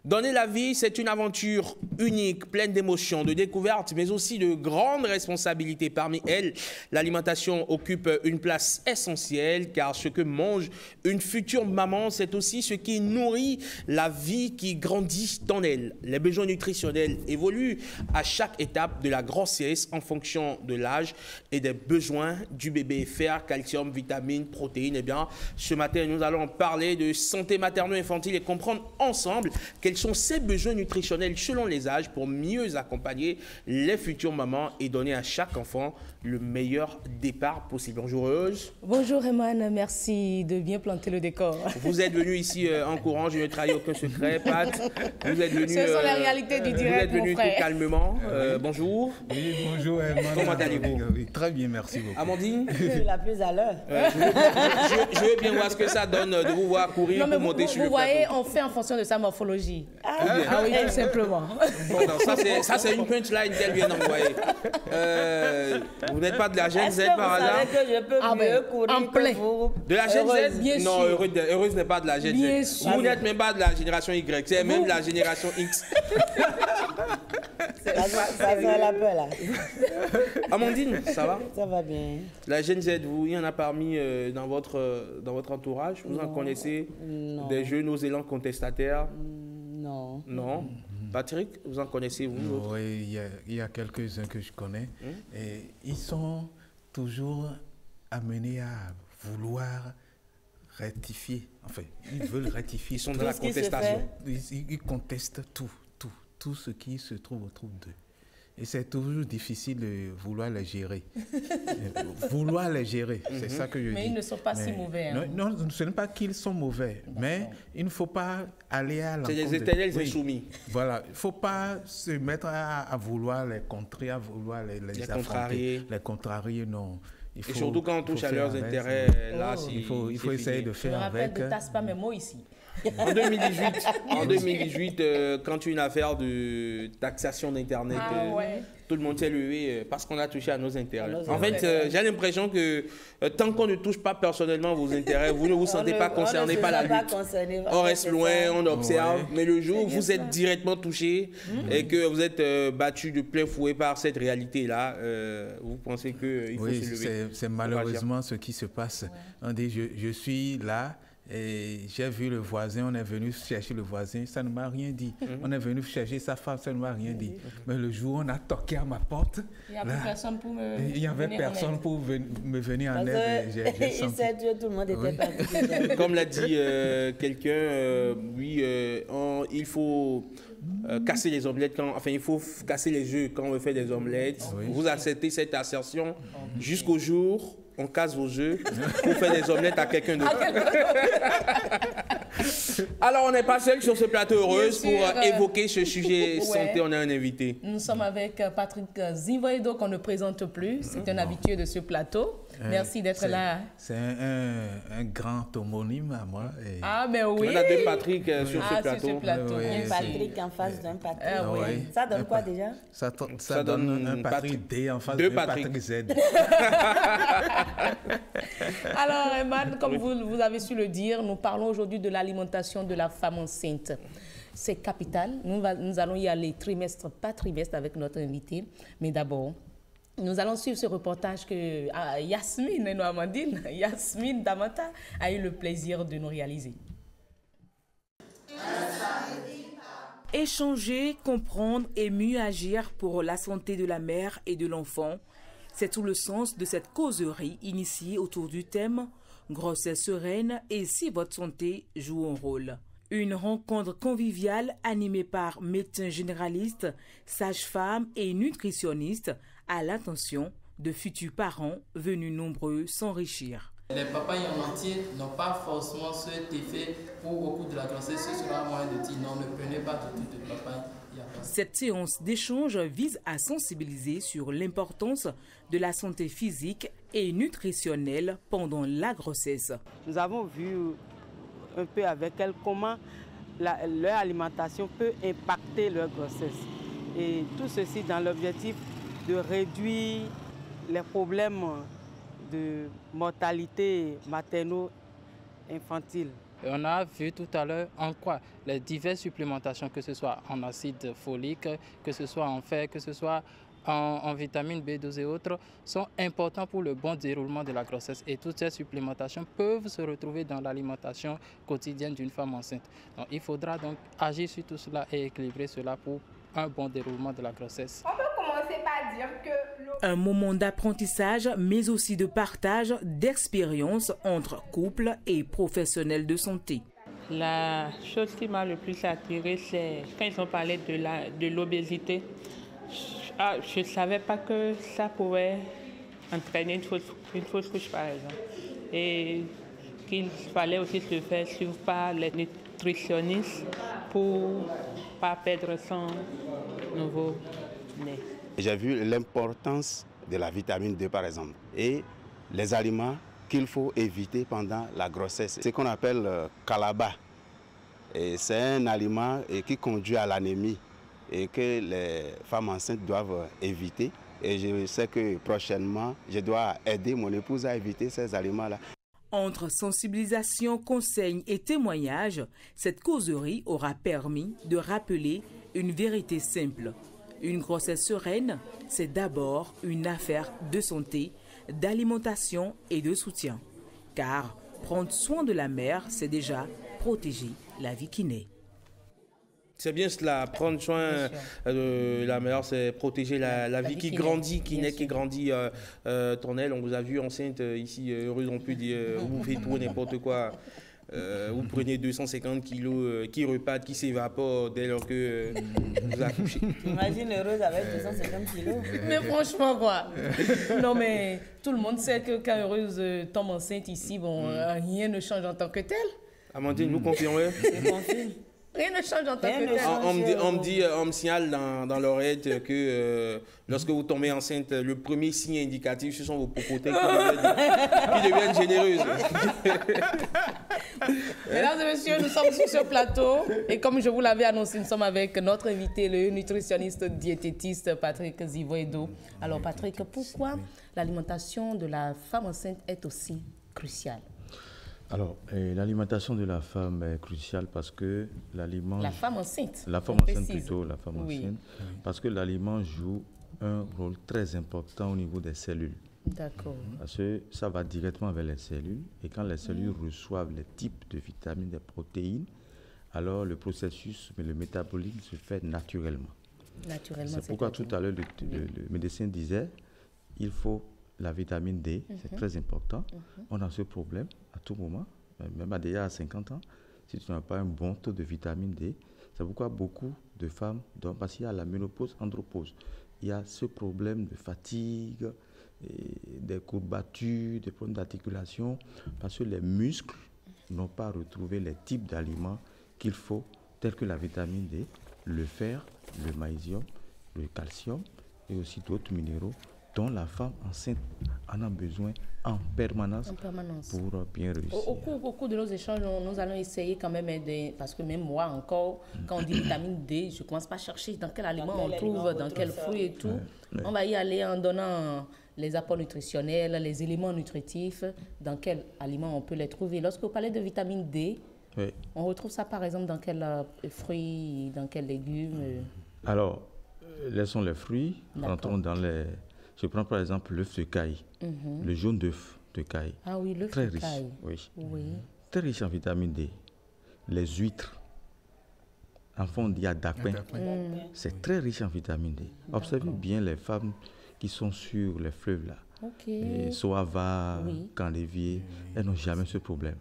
Donner la vie, c'est une aventure unique, pleine d'émotions, de découvertes, mais aussi de grandes responsabilités. Parmi elles, l'alimentation occupe une place essentielle, car ce que mange une future maman, c'est aussi ce qui nourrit la vie qui grandit dans elle. Les besoins nutritionnels évoluent à chaque étape de la grossesse en fonction de l'âge et des besoins du bébé. Fer, calcium, vitamines, protéines. Eh bien, ce matin, nous allons parler de santé materno-infantile et comprendre ensemble quels sont ces besoins nutritionnels selon les âges pour mieux accompagner les futures mamans et donner à chaque enfant le meilleur départ possible. Bonjour Rose. Bonjour Eman, merci de bien planter le décor. Vous êtes venu ici en courant, je ne trahis aucun secret. Pat, vous êtes venu. Ce sont les réalités du direct, vous êtes venu tout calmement. Bonjour. Oui, bonjour Eman. Comment allez-vous? Oui, très bien, merci beaucoup. Amandine? La plus à l'heure. Je veux bien voir ce que ça donne de vous voir courir pour monter sur le plateau. Vous voyez, on fait en fonction de sa morphologie. Ah oui, tout simplement. Bon, non, ça c'est une punchline qu'elle vient d'envoyer. Vous n'êtes pas de la Gen Z par hasard? Est-ce que vous savez que je peux mieux courir en plein. que vous? De la Gen Z? Bien Non, sûr. Heureuse n'est pas de la Gen Bien Z. sûr. Vous n'êtes même pas de la génération Y, c'est même de la génération X. Ça fait la peur là. Amandine, ça va? Ça va bien. La Gen Z, vous, il y en a parmi dans votre entourage? Vous en connaissez? Non. Des jeunes aux élans contestataires? Non. Non. Patrick, vous en connaissez, vous? Autres? Oui, il y a quelques-uns que je connais. Et ils sont toujours amenés à vouloir rectifier. Enfin, ils veulent rectifier. Ils sont dans la contestation. Ils contestent tout ce qui se trouve autour d'eux. Et c'est toujours difficile de vouloir les gérer. Vouloir les gérer, c'est ça que je dis. Mais ils ne sont pas si mauvais. Hein. Non, ce n'est pas qu'ils sont mauvais, mais il ne faut pas aller à l'encontre. C'est des éternels insoumis. Voilà, il ne faut pas se mettre à vouloir les contrer, à vouloir les contrarier. Les contrarier, non. Et surtout quand on touche à leurs intérêts, là, il faut essayer de faire avec. Je me rappelle de tasse pas mes mots ici. En 2018, quand une affaire de taxation d'Internet, tout le monde s'est levé parce qu'on a touché à nos intérêts. En fait, j'ai l'impression que tant qu'on ne touche pas personnellement vos intérêts, vous ne vous sentez pas concerné par la lutte. On reste loin, on observe, mais le jour où vous êtes directement touché et que vous êtes battu de plein fouet par cette réalité-là, vous pensez qu'il faut se lever. C'est malheureusement ce qui se passe. On dit, je suis là. Et j'ai vu le voisin, on est venu chercher le voisin, ça ne m'a rien dit. On est venu chercher sa femme, ça ne m'a rien dit. Mais le jour où on a toqué à ma porte, il n'y avait personne pour me il n'y avait personne pour me venir en aide. Il sait que tout le monde était parti. Comme l'a dit quelqu'un, il faut casser les omelettes, il faut casser les œufs quand on fait des omelettes. Oui. Vous acceptez cette assertion jusqu'au jour on casse vos œufs pour faire des omelettes à quelqu'un d'autre. Alors, on n'est pas seul sur ce plateau Heureuse pour évoquer ce sujet santé. On a un invité. Nous sommes avec Patrick Zivoedo, qu'on ne présente plus. C'est un habitué de ce plateau. Merci d'être là. C'est un grand homonyme à moi. Et... Ah, mais oui. On a deux Patrick sur ce plateau. Sur ce plateau. Un Patrick en face d'un Patrick. Oui. Ça donne quoi déjà? Ça donne un Patrick D en face d'un Patrick Z. Alors, Eman, comme vous avez su le dire, nous parlons aujourd'hui de l'alimentation de la femme enceinte. C'est capital. Nous allons y aller trimestre par trimestre avec notre invité. Mais d'abord, nous allons suivre ce reportage que Yasmine et Amandine, Yasmine Damata, a eu le plaisir de nous réaliser. Échanger, comprendre et mieux agir pour la santé de la mère et de l'enfant. C'est tout le sens de cette causerie initiée autour du thème « Grossesse sereine et si votre santé joue un rôle ». Une rencontre conviviale animée par médecins généralistes, sages-femmes et nutritionnistes à l'attention de futurs parents venus nombreux s'enrichir. Les papayes en entier n'ont pas forcément cet effet pour au cours de la grossesse. Ce sera moyen de dire non, ne prenez pas tout de papaye. Cette séance d'échange vise à sensibiliser sur l'importance de la santé physique et nutritionnelle pendant la grossesse. Nous avons vu un peu avec elles comment leur alimentation peut impacter leur grossesse. Et tout ceci dans l'objectif de réduire les problèmes de mortalité materno-infantile. Et on a vu tout à l'heure en quoi les diverses supplémentations, que ce soit en acide folique, que ce soit en fer, que ce soit en vitamine B12 et autres, sont importants pour le bon déroulement de la grossesse. Et toutes ces supplémentations peuvent se retrouver dans l'alimentation quotidienne d'une femme enceinte. Donc, il faudra donc agir sur tout cela et équilibrer cela pour un bon déroulement de la grossesse. On peut commencer par dire que... Un moment d'apprentissage, mais aussi de partage d'expériences entre couples et professionnels de santé. La chose qui m'a le plus attirée, c'est quand ils ont parlé de l'obésité. Je ne savais pas que ça pouvait entraîner une fausse couche, par exemple. Et qu'il fallait aussi se faire suivre par les nutritionnistes pour ne pas perdre son nouveau-né. J'ai vu l'importance de la vitamine D, par exemple, et les aliments qu'il faut éviter pendant la grossesse. C'est ce qu'on appelle Calaba. C'est un aliment qui conduit à l'anémie et que les femmes enceintes doivent éviter. Et je sais que prochainement, je dois aider mon épouse à éviter ces aliments-là. Entre sensibilisation, conseils et témoignages, cette causerie aura permis de rappeler une vérité simple. Une grossesse sereine, c'est d'abord une affaire de santé, d'alimentation et de soutien. Car prendre soin de la mère, c'est déjà protéger la vie qui naît. C'est bien cela, prendre soin de la mère, c'est protéger la vie qui grandit, qui naît, qui grandit. Tournelle, on vous a vu enceinte ici, heureuse, on peut dire, vous faites tout, n'importe quoi. Vous prenez 250 kilos qui repartent, qui s'évaporent dès lors que vous accouchez. Imagine heureuse avec 250 kilos. Mais franchement, quoi. Non, mais tout le monde sait que quand heureuse tombe enceinte ici, bon, rien ne change en tant que tel. Amandine, vous confirmez? Je confirme. Rien ne change en tant que tel. On me signale dans l'oreille que lorsque vous tombez enceinte, le premier signe indicatif, ce sont vos popotins qui deviennent généreuses. Mesdames et messieurs, nous sommes sur ce plateau et comme je vous l'avais annoncé, nous sommes avec notre invité, le nutritionniste diététiste Patrick Zivoedo. Alors Patrick, pourquoi l'alimentation de la femme enceinte est aussi cruciale? Alors, l'alimentation de la femme est cruciale parce que l'aliment... La femme enceinte. La femme enceinte plutôt, la femme enceinte. Parce que l'aliment joue un rôle très important au niveau des cellules. D'accord. Parce que ça va directement vers les cellules. Et quand les cellules reçoivent les types de vitamines, des protéines, alors le processus, le métabolisme se fait naturellement. C'est pourquoi tout à l'heure, le médecin disait, il faut la vitamine D, c'est très important. On a ce problème à tout moment, même déjà à 50 ans, si tu n'as pas un bon taux de vitamine D. C'est pourquoi beaucoup de femmes, parce qu'il y a la ménopause, andropause, il y a ce problème de fatigue, des courbatures, des problèmes d'articulation, parce que les muscles n'ont pas retrouvé les types d'aliments qu'il faut, tels que la vitamine D, le fer, le magnésium, le calcium et aussi d'autres minéraux dont la femme enceinte en a besoin en permanence pour bien réussir. Au cours de nos échanges, nous allons essayer quand même d'aider, parce que même moi encore, quand on dit vitamine D, je ne commence pas à chercher dans quel aliment on trouve, dans quel fruit et tout. On va y aller en donnant les apports nutritionnels, les éléments nutritifs, dans quel aliment on peut les trouver. Lorsque vous parlez de vitamine D, on retrouve ça par exemple dans quels fruits, dans quels légumes? Alors, laissons les fruits, rentrons dans les... Je prends par exemple l'œuf de caille, le jaune d'œuf de caille. Ah oui, l'œuf très de riche, caille. Oui. Très riche en vitamine D. Les huîtres, en fond il y a d'apin, c'est très riche en vitamine D. Observez bien les femmes qui sont sur les fleuves là, Soava, Canlevier, elles n'ont jamais ce problème.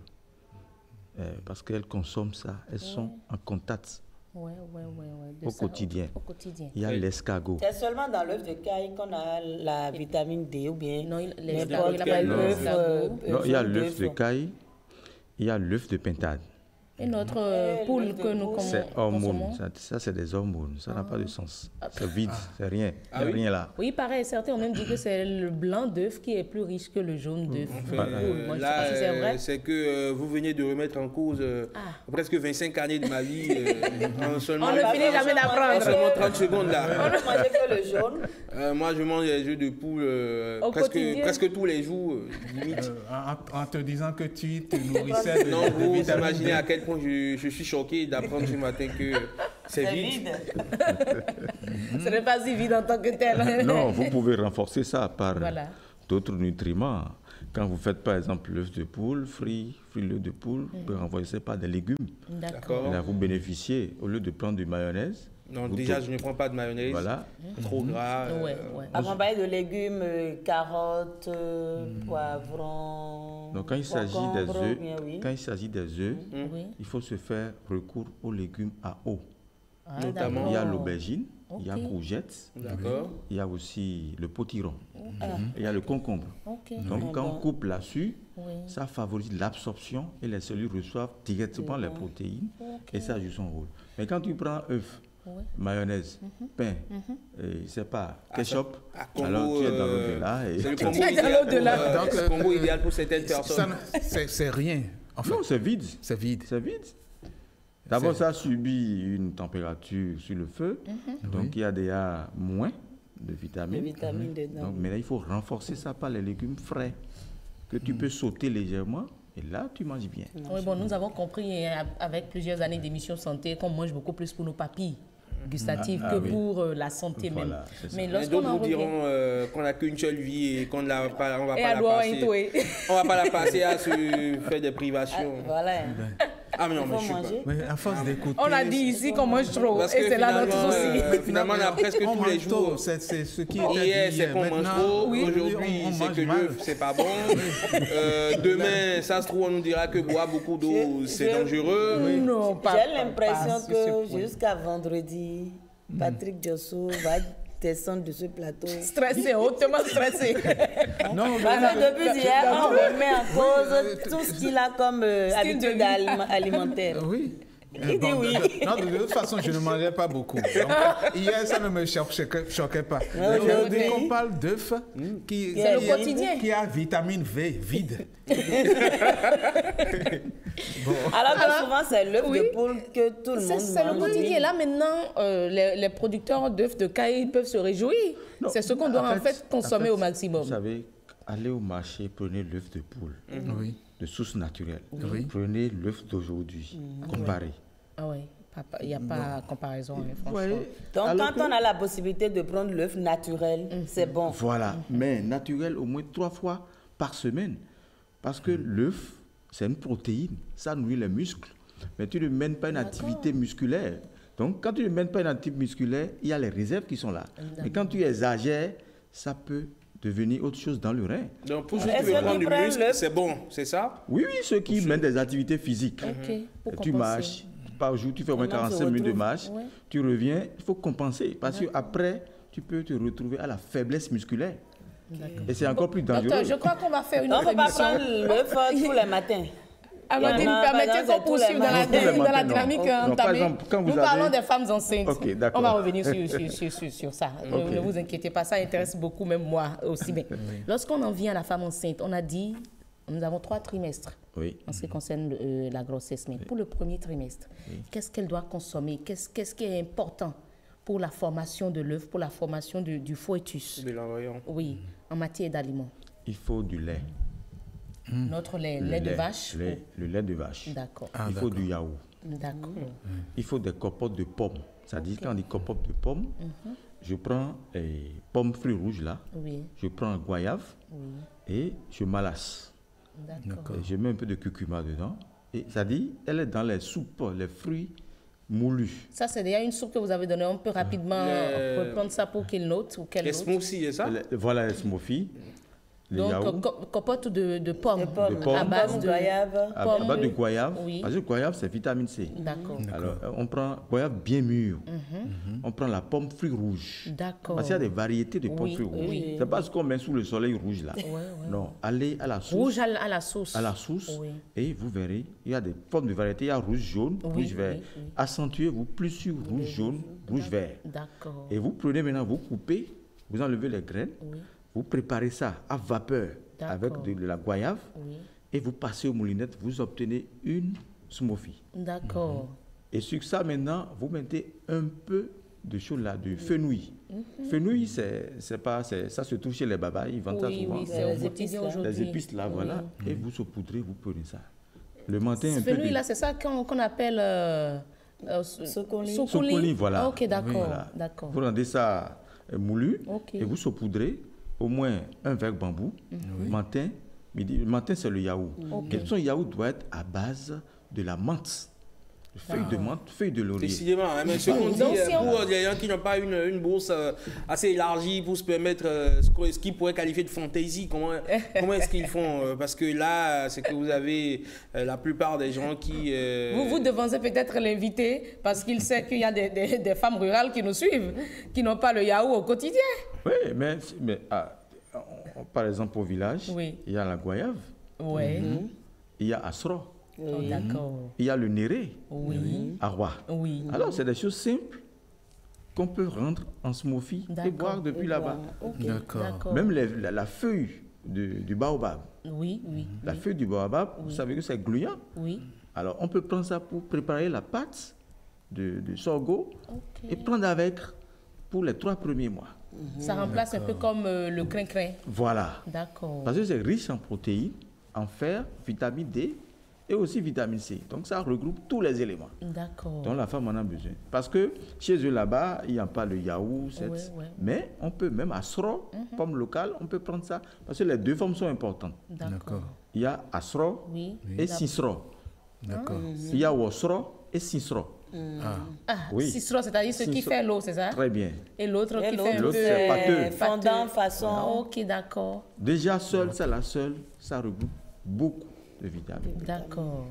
Parce qu'elles consomment ça, elles sont en contact. Au quotidien. Il y a l'escargot. C'est seulement dans l'œuf de caille qu'on a la vitamine D ou bien non, il y a l'œuf de caille, il y a l'œuf de pintade. Et notre poule que nous c'est hormones. consommons. Ça c'est des hormones. Ça n'a pas de sens. C'est vide, c'est rien. Il n'y a rien là. Oui, pareil. Certains ont même dit que c'est le blanc d'œuf qui est plus riche que le jaune d'œuf. Moi, je sais pas si c'est vrai. C'est que vous venez de remettre en cause presque 25 années de ma vie en seulement... On ne finit jamais d'apprendre. En seulement 30 secondes là. On ne mangeait que le jaune. Moi, je mange des œufs de poule presque tous les jours, limite. En te disant que tu te nourrissais de... Non, vous imaginez à quel point je suis choqué d'apprendre ce matin que c'est vide. Ce n'est pas si vide en tant que tel. Non, vous pouvez renforcer ça par Voilà. d'autres nutriments. Quand vous faites par exemple l'œuf de poule, frit l'œuf de poule, vous pouvez renforcer par des légumes. D'accord. Et là, vous bénéficiez, au lieu de prendre du mayonnaise. Non, déjà, je ne prends pas de mayonnaise. Voilà. Trop gras. Avant, on parlait de légumes, carottes, poivrons. Donc, quand il s'agit des œufs, il faut se faire recours aux légumes à eau. Notamment, il y a l'aubergine, il y a courgette, il y a aussi le potiron, il y a le concombre. Donc, quand on coupe là-dessus, ça favorise l'absorption et les cellules reçoivent directement les protéines et ça joue son rôle. Mais quand tu prends œuf, mayonnaise, pain, c'est pas ketchup, alors tu es dans l'au-delà. C'est le combo idéal pour certaines personnes. C'est rien. Non, c'est vide. C'est vide. C'est vide. D'abord, ça subit une température sur le feu, donc il y a déjà moins de vitamines. Donc, mais là, il faut renforcer ça par les légumes frais que tu peux sauter légèrement et là, tu manges bien. Oui, bon, nous avons compris avec plusieurs années d'émissions santé qu'on mange beaucoup plus pour nos papilles gustatives que pour la santé même. Mais d'autres vous diront qu'on n'a qu'une seule vie et qu'on ne va pas la passer. On va pas la passer à se faire des privations. Voilà. Ah mais non, mais je suis pas. Mais à force d'écouter... On a dit ici qu'on mange trop et c'est là notre souci. Finalement, on a presque tous les jours. C'est ce qui est hier, c'est qu'on mange trop. Aujourd'hui, c'est que l'œuf, c'est pas bon. Demain, ça se trouve, on nous dira que boire beaucoup d'eau, c'est dangereux. Non, pas. J'ai l'impression que jusqu'à vendredi, Patrick Diosso va descendre de ce plateau. Stressé, hautement stressé. Non, parce que depuis hier, on remet en cause tout ce qu'il a comme habitude alimentaire. Oui. Il dit oui. Non, de toute façon, je ne mangeais pas beaucoup. Donc, hier, ça ne me choquait pas. Aujourd'hui, on parle d'œuf qui a vitamine V vide. Alors que souvent, c'est l'œuf de poule que tout le monde mange. C'est le quotidien. Là, maintenant, les producteurs d'œufs de caille peuvent se réjouir. C'est ce qu'on doit en fait consommer au maximum. Vous savez, allez au marché, prenez l'œuf de poule. De source naturelle. Prenez l'œuf d'aujourd'hui, comparez. Ah oui, il n'y a pas comparaison, franchement. Donc, quand on a la possibilité de prendre l'œuf naturel, c'est bon. Voilà, mais naturel au moins 3 fois par semaine. Parce que l'œuf, c'est une protéine, ça nourrit les muscles. Mais tu ne mènes pas une activité musculaire. Donc, quand tu ne mènes pas une activité musculaire, il y a les réserves qui sont là. Mais quand tu exagères, ça peut devenir autre chose dans le rein. Donc, pour ceux qui veulent prendre du muscle, c'est bon, c'est ça? Oui, ceux qui mènent des activités physiques. Tu marches, par jour, tu fais au moins 45 minutes de marche, tu reviens, il faut compenser. Parce qu'après, tu peux te retrouver à la faiblesse musculaire. Et c'est encore plus dangereux. Docteur, je crois qu'on va faire une autre émission. On ne peut pas prendre l'œuf tous les matins. Amandine, permettez qu'on poursuive dans la dynamique entamée. Nous parlons des femmes enceintes. On va revenir sur ça. Ne vous inquiétez pas, ça intéresse beaucoup, même moi aussi. Lorsqu'on en vient à la femme enceinte, on a dit, nous avons 3 trimestres en ce qui concerne la grossesse. Mais pour le premier trimestre, qu'est-ce qu'elle doit consommer? Qu'est-ce qui est important pour la formation de l'œuf, pour la formation du fœtus? De l'embryon. Oui, en matière d'aliments. Il faut du lait. Notre lait de vache? Le lait de vache. D'accord. Il faut du yaourt. D'accord. Il faut des compotes de pommes. C'est-à-dire, quand on dit compotes de pommes, je prends pommes fruits rouges là, je prends un goyave et je malasse. D'accord. Je mets un peu de curcuma dedans. Et ça dit, elle est dans les soupes, les fruits moulus. Ça, c'est déjà une soupe que vous avez donnée. On peut rapidement reprendre ça pour qu'il note ou qu'elle note. Les smoothies, c'est ça? Voilà les smoothies. Donc, compote de pommes. À base de goyave. À base de goyave. Oui. Parce que goyave, c'est vitamine C. D'accord. Alors, on prend goyave bien mûre. On prend la pomme fruit rouge. D'accord. Parce qu'il y a des variétés de pommes fruits rouges. Oui. C'est pas ce qu'on met sous le soleil rouge là. Non, allez à la sauce. Rouge à la sauce. À la sauce. Oui. Et vous verrez, il y a des formes de variétés. Il y a rouge, jaune, rouge, vert. Accentuez-vous plus sur rouge, jaune, rouge, vert. D'accord. Et vous prenez maintenant, vous coupez, vous enlevez les graines. Vous préparez ça à vapeur avec de la goyave et vous passez aux moulinettes, vous obtenez une smoothie. D'accord. Et sur ça, maintenant, vous mettez un peu de choses là, de fenouil. Fenouil, ça se trouve chez les babas, ils vendent ça souvent. Oui, c'est aux épices aujourd'hui. Les épices là, voilà. Et vous saupoudrez, vous prenez ça. Le matin, un peu fenouil là, c'est ça qu'on appelle socoli, voilà. Ok, d'accord. Voilà. D'accord. Vous rendez ça moulu et vous saupoudrez au moins un verre bambou, matin, midi. Le matin, c'est le yaourt. Et son yaourt doit être à base de la menthe. Feuilles de menthe, feuilles de laurier. Décidément, hein, mais ce qu'on dit, pour les gens qui n'ont pas une bourse assez élargie pour se permettre ce qu'ils pourraient qualifier de fantaisie, comment est-ce qu'ils font parce que là, c'est que vous avez la plupart des gens qui... Vous devancez peut-être l'inviter parce qu'il sait qu'il y a des femmes rurales qui nous suivent, qui n'ont pas le yaourt au quotidien. Oui, mais par exemple, au village, il y a la goyave, il y a Asro. Il y a le néré, Arwa. Alors, c'est des choses simples qu'on peut rendre en smoothie et boire depuis là-bas. D'accord. Même la feuille du baobab. La feuille du baobab, vous savez que c'est gluant. Alors, on peut prendre ça pour préparer la pâte de sorgho et prendre avec pour les 3 premiers mois. Ça remplace un peu comme le crin-crin. Voilà. D'accord. Parce que c'est riche en protéines, en fer, vitamine D et aussi vitamine C. Donc ça regroupe tous les éléments dont la femme en a besoin. Parce que chez eux là-bas, il n'y a pas le yaourt, mais on peut même à Asro, pomme locale, on peut prendre ça. Parce que les 2 formes sont importantes. D'accord. Il y a Asro et Sisro. D'accord. Il y a Wosro et Sisro. Sisro, c'est-à-dire ce qui fait l'eau, c'est ça? Très bien. Et l'autre qui fait un l'autre, c'est pâteux. Fondant façon. Ok, d'accord. Déjà c'est la seule, ça regroupe beaucoup de vitamines. D'accord.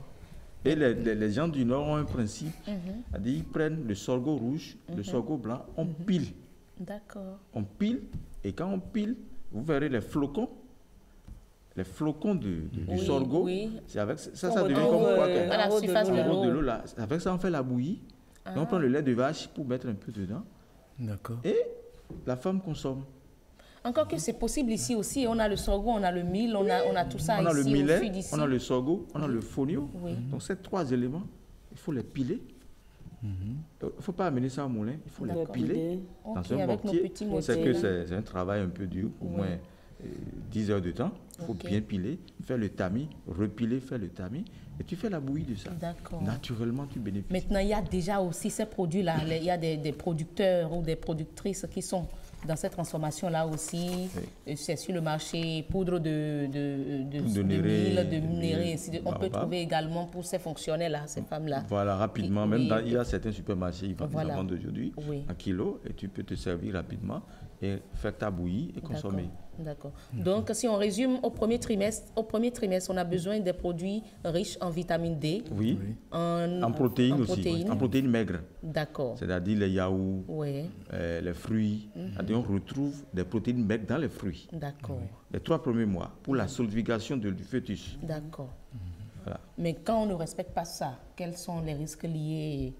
Et les gens du Nord ont un principe, c'est-à-dire ils prennent le sorgho rouge, le sorgho blanc, on pile. D'accord. On pile, et quand on pile, vous verrez les flocons du sorgho. C'est avec ça devient comme quoi à la surface de l'eau là. Avec ça, on fait la bouillie. Et on prend le lait de vache pour mettre un peu dedans. D'accord. Et la femme consomme. Encore que c'est possible ici aussi, on a le sorgho, on a le mil, on a tout ça ici. On a le millet, ici. on a le sorgho, on a le fonio. Donc ces 3 éléments, il faut les piler. Il ne faut pas amener ça au moulin, il faut les piler dans un mortier. C'est un travail un peu dur, au moins 10 heures de temps. Il faut bien piler, faire le tamis, repiler, faire le tamis. Et tu fais la bouillie de ça. Naturellement, tu bénéficies. Maintenant, il y a déjà aussi ces produits-là. Il y a des producteurs ou des productrices qui sont dans cette transformation-là aussi. C'est sur le marché, poudre de mil, de minéraux, ainsi de suite. On peut trouver également pour ces fonctionnaires-là, ces femmes-là. Voilà, rapidement. Il y a certains supermarchés, ils vendent aujourd'hui un kilo et tu peux te servir rapidement et faire ta bouillie et consommer. D'accord. Donc, si on résume, au premier trimestre, on a besoin des produits riches en vitamine D. En protéines aussi. En protéines maigres. D'accord. C'est-à-dire les yaourts, les fruits. On retrouve des protéines maigres dans les fruits. D'accord. Les 3 premiers mois pour la solidification du fœtus. D'accord. Voilà. Mais quand on ne respecte pas ça, quels sont les risques liés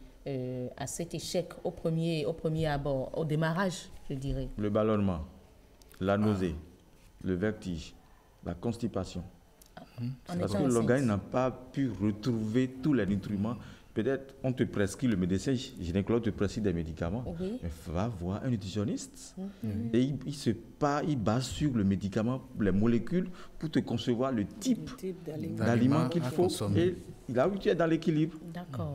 à cet échec au premier abord, au démarrage, je dirais? Le ballonnement, la nausée, le vertige, la constipation. C'est parce que l'organe n'a pas pu retrouver tous les nutriments. Peut-être on te prescrit, le médecin gynécologue te prescrit des médicaments, mais va voir un nutritionniste. Et il base sur le médicament, les molécules, pour te concevoir le type d'aliment qu'il faut. Et là où tu es dans l'équilibre.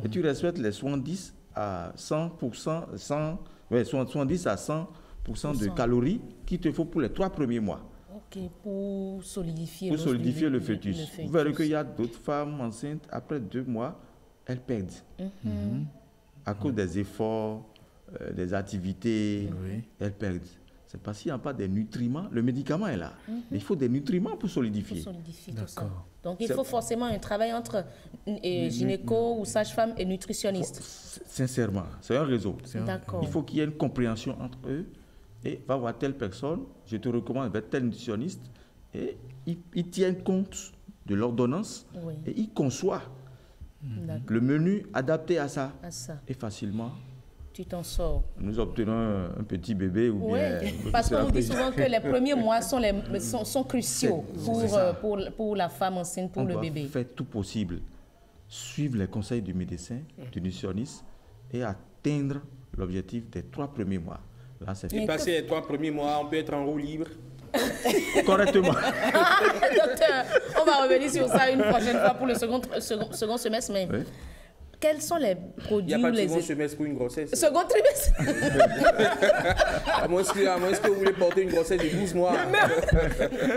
Et tu respectes les 70 à 100%, 70 à 100% de calories qu'il te faut pour les 3 premiers mois. Pour solidifier le fœtus. Vous verrez qu'il y a d'autres femmes enceintes, après 2 mois, elles perdent. À cause des efforts, des activités, elles perdent. c'est parce qu'il n'y a pas des nutriments. Le médicament est là. Mais il faut des nutriments pour solidifier. Tout ça. Donc, il faut forcément un travail entre gynéco ou sage-femme et nutritionniste. Sincèrement, c'est un réseau. D'accord. Il faut qu'il y ait une compréhension entre eux. Et va voir telle personne, je te recommande vers tel nutritionniste. Et il tient compte de l'ordonnance et il conçoit le menu adapté à ça. Et facilement, tu t'en sors. Nous obtenons un petit bébé ou bien... Parce qu'on dit souvent que les premiers mois sont cruciaux pour la femme enceinte, pour le bébé. On doit faire tout possible, suivre les conseils du médecin, du nutritionniste et atteindre l'objectif des 3 premiers mois. Là, c'est et passer les 3 premiers mois, on peut être en roue libre. Correctement. Docteur, on va revenir sur ça une prochaine fois pour le second semestre. Mais quels sont les produits... Il n'y a pas de second semestre pour une grossesse. Second trimestre. à moins que vous voulez porter une grossesse de 12 mois.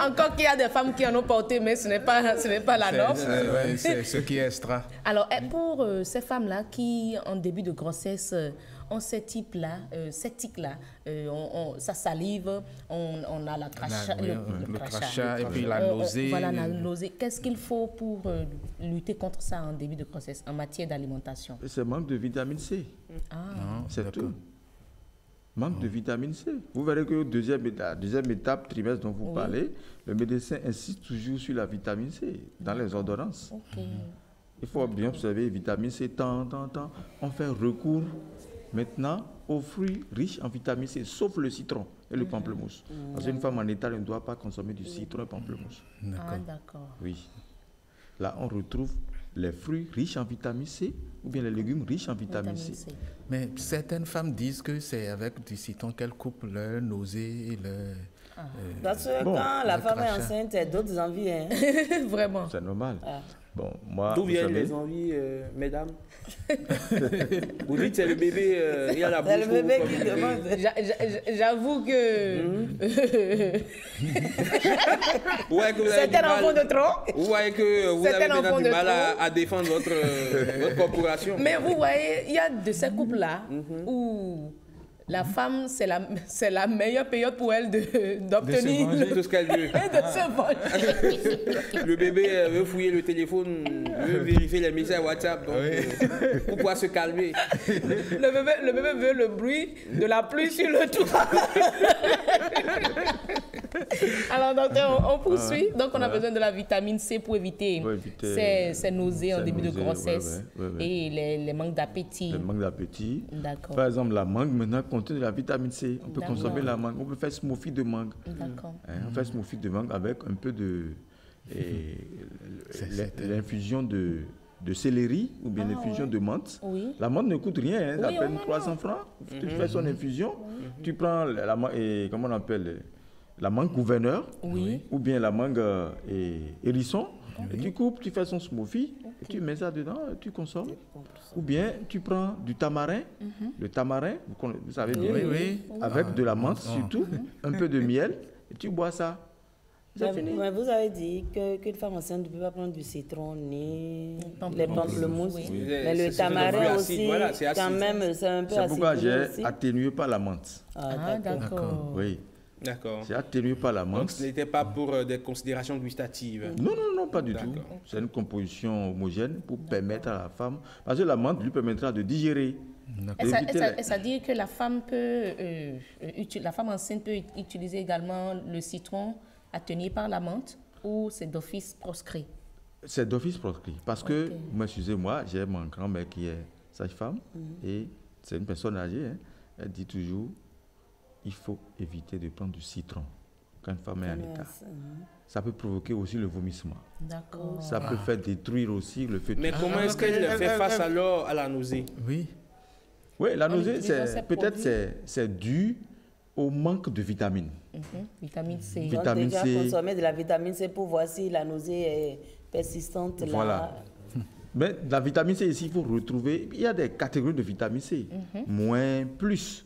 Encore qu'il y a des femmes qui en ont porté, mais ce n'est pas la norme. C'est ce qui est extra. Alors, pour ces femmes-là qui, en début de grossesse, ont cette tic-là, ça salive, on a la le crachat et puis la nausée. Voilà, la nausée. Qu'est-ce qu'il faut pour lutter contre ça en début de grossesse en matière d'alimentation? C'est manque de vitamine C. C'est tout. Manque de vitamine C. Vous verrez que la deuxième étape, trimestre dont vous parlez, le médecin insiste toujours sur la vitamine C dans les ordonnances. Il faut bien observer vitamine C, tant. On fait recours maintenant aux fruits riches en vitamine C, sauf le citron et le pamplemousse. Parce qu'une femme en état ne doit pas consommer du citron et pamplemousse. D'accord. Oui. Là, on retrouve les fruits riches en vitamine C ou bien les légumes riches en vitamine C. Mais certaines femmes disent que c'est avec du citron qu'elles coupent leur nausée et leur... Parce que quand la femme est enceinte, elle a d'autres envies. Hein. Vraiment. C'est normal. Bon, moi, d'où viennent les envies, mesdames? Vous dites c'est le bébé, il y a la bouche. C'est le bébé qui demande. J'avoue que... C'est un enfant de trop. Vous voyez que vous avez maintenant du mal à défendre votre corporation. Mais vous voyez, il y a de ces couples-là où... La femme, c'est la meilleure période pour elle d'obtenir tout ce qu'elle veut. Et de se venger. Le bébé veut fouiller le téléphone, veut vérifier les messages WhatsApp, donc, pour pouvoir se calmer. Le bébé veut le bruit de la pluie sur le toit. Alors, docteur, on poursuit. Donc, on a besoin de la vitamine C pour éviter ces nausées en début de grossesse et les manques d'appétit. Les manques d'appétit. D'accord. Par exemple, la mangue maintenant contient de la vitamine C. On peut consommer la mangue. On peut faire smoothie de mangue. D'accord. On fait smoothie de mangue avec un peu de l'infusion de céleri ou bien l'infusion de menthe. Oui. La menthe ne coûte rien, à peine 300 francs. Tu fais son infusion. Tu prends comment on appelle la mangue gouverneur ou bien la mangue hérisson. Et tu coupes, tu fais son smoothie, et tu mets ça dedans, et tu consommes. Ou bien tu prends du tamarin, le tamarin, vous savez bien, avec de la menthe surtout, un peu de miel, et tu bois ça. C'est fini. Mais vous avez dit qu'une femme enceinte ne peut pas prendre du citron ni les pamplemousses. Mais le tamarin aussi, quand même, c'est un peu acide. C'est pourquoi j'ai atténué par la menthe. D'accord. Oui. D'accord. C'est atténué par la menthe. Donc ce n'était pas pour des considérations gustatives. Non, pas du tout. C'est une composition homogène pour permettre à la femme, parce que la menthe lui permettra de digérer. Et ça dit que la femme enceinte peut utiliser également le citron atténué par la menthe ou c'est d'office proscrit? C'est d'office proscrit parce que, excusez-moi, j'ai mon grand-mère qui est sage-femme et c'est une personne âgée. Elle dit toujours il faut éviter de prendre du citron quand une femme est en état. Ça peut provoquer aussi le vomissement. D'accord. Ça peut faire détruire aussi le fœtus. Mais comment est-ce qu'elle fait face alors à la nausée? Oui, la nausée, c'est dû au manque de vitamines. Vitamine C. Vitamine C. Consommer de la vitamine C pour voir si la nausée est persistante. Voilà. Mais la vitamine C ici, il faut retrouver. Il y a des catégories de vitamine C. Moins, plus.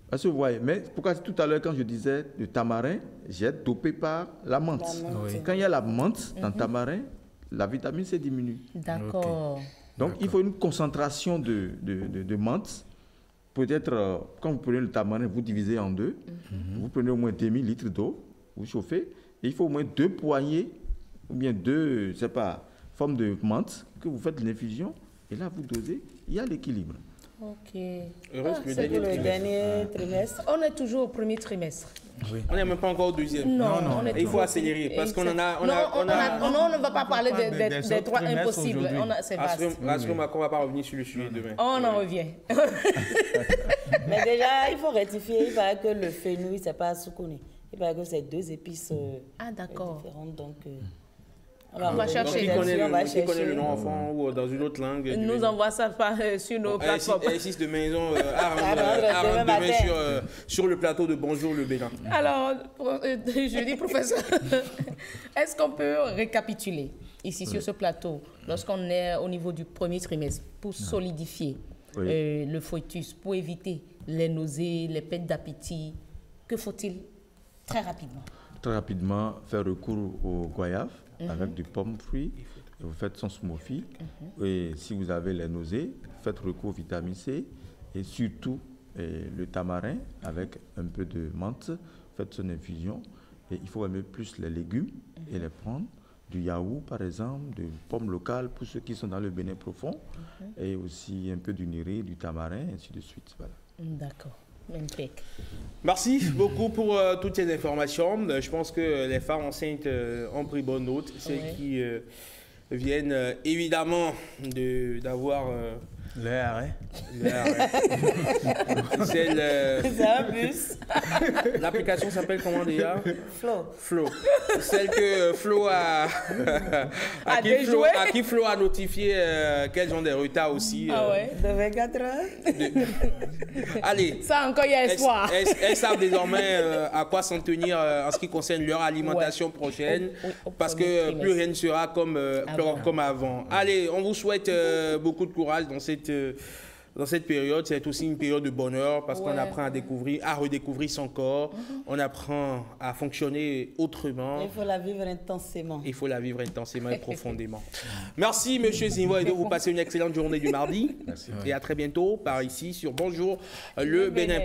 Parce que vous voyez, mais pourquoi tout à l'heure, quand je disais le tamarin, j'ai dopé par la menthe. Quand il y a la menthe dans le tamarin, la vitamine C diminue. D'accord. Donc, il faut une concentration de menthe peut-être, quand vous prenez le tamarin, vous divisez en deux. Vous prenez au moins 2000 litres d'eau, vous chauffez. Et il faut au moins 2 poignées, ou bien 2, je ne sais pas, formes de menthe, que vous faites l'infusion. Et là, vous dosez, il y a l'équilibre. Ok. Heureuse que le dernier trimestre. On est toujours au premier trimestre. Oui. On n'est même pas encore au deuxième. Non, il faut accélérer parce qu'on en a. On ne va pas parler des 3 impossibles. C'est vaste. On ne va pas revenir sur le sujet demain. On en revient. Mais déjà, il faut rectifier. Il paraît que le fenouil, ce n'est pas soukouni. Il paraît que c'est 2 épices différentes. Donc, on va chercher. Qui connaît le nom enfant ou dans une autre langue? Nous envoie ça sur nos plateformes. S6 de maison à demain sur le plateau de Bonjour le Bénin. Alors, je dis, professeur, est-ce qu'on peut récapituler ici sur ce plateau, lorsqu'on est au niveau du premier trimestre, pour solidifier le fœtus, pour éviter les nausées, les pertes d'appétit? Que faut-il très rapidement? Très rapidement, faire recours au goyave avec du pomme fruit. Vous faites son smoothie. Et si vous avez les nausées, faites recours au vitamine C. Et surtout, le tamarin avec un peu de menthe. Faites son infusion. Et il faut aimer plus les légumes et les prendre. Du yaourt, par exemple, de pommes locales pour ceux qui sont dans le Bénin profond. Et aussi un peu du néré, du tamarin, et ainsi de suite. Voilà. D'accord. Merci beaucoup pour toutes ces informations. Je pense que les femmes enceintes ont pris bonne note. Celles qui viennent évidemment d'avoir le arrêt. C'est un bus. L'application s'appelle comment déjà? Flo. Celle que Flo à qui Flo a notifié qu'elles ont des retards aussi. De 24 heures. Allez. Ça encore, il y a espoir. Elles savent désormais à quoi s'en tenir en ce qui concerne leur alimentation prochaine. Parce que plus rien ne sera comme avant. Allez, on vous souhaite beaucoup de courage dans cette période. C'est aussi une période de bonheur parce qu'on apprend à redécouvrir son corps. On apprend à fonctionner autrement. Il faut la vivre intensément. Il faut la vivre intensément et profondément. Merci, M. Zinvo, et de vous passer une excellente journée du mardi. Merci. Et à très bientôt par ici sur Bonjour le Bénin.